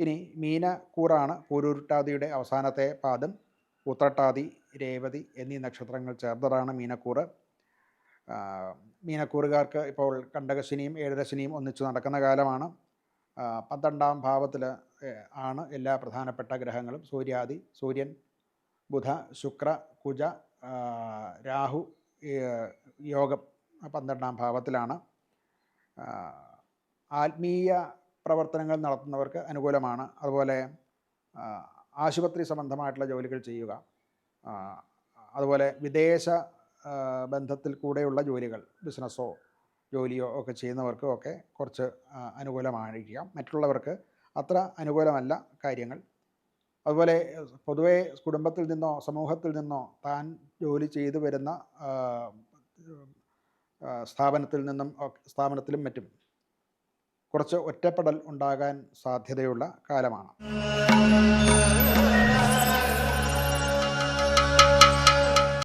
ഇനി മീനക്കൂറാണ് പൂരുരുട്ടാതിയുടെ അവസാനത്തെ പാദം. ഉത്രട്ടാതി, രേവതി എന്നീ നക്ഷത്രങ്ങൾ ചേർന്നതാണ് മീനക്കൂറ്. മീനക്കൂറുകാർക്ക് ഇപ്പോൾ കണ്ടകശനിയും ഏഴരശനിയും ഒന്നിച്ച് നടക്കുന്ന കാലമാണ്. 12ാം ഭാവത്തിൽ ആണ് എല്ലാ പ്രധാനപ്പെട്ട ഗ്രഹങ്ങളും. സൂര്യൻ, ബുധ, ശുക്ര, കുജ, രാഹു യോഗം 12ാം ഭാവത്തിലാണ്. ആത്മീയ പ്രവർത്തനങ്ങൾ നടത്തുന്നവർക്ക് അനുകൂലമാണ്. അതുപോലെ ആശുപത്രി സംബന്ധമായിട്ടുള്ള ജോലികൾ ചെയ്യുക, അതുപോലെ വിദേശ ബന്ധത്തിൽ കൂടെയുള്ള ജോലികൾ, ബിസിനസ്സോ ജോലിയോ ഒക്കെ ചെയ്യുന്നവർക്കും ഒക്കെ കുറച്ച് അനുകൂലമായിരിക്കാം. മറ്റുള്ളവർക്ക് അത്ര അനുകൂലമല്ല കാര്യങ്ങൾ. അതുപോലെ പൊതുവേ കുടുംബത്തിൽ നിന്നോ സമൂഹത്തിൽ നിന്നോ താൻ ജോലി ചെയ്തു വരുന്ന സ്ഥാപനത്തിലും മറ്റും കുറച്ച് ഒറ്റപ്പെടൽ ഉണ്ടാകാൻ സാധ്യതയുള്ള കാലമാണ്.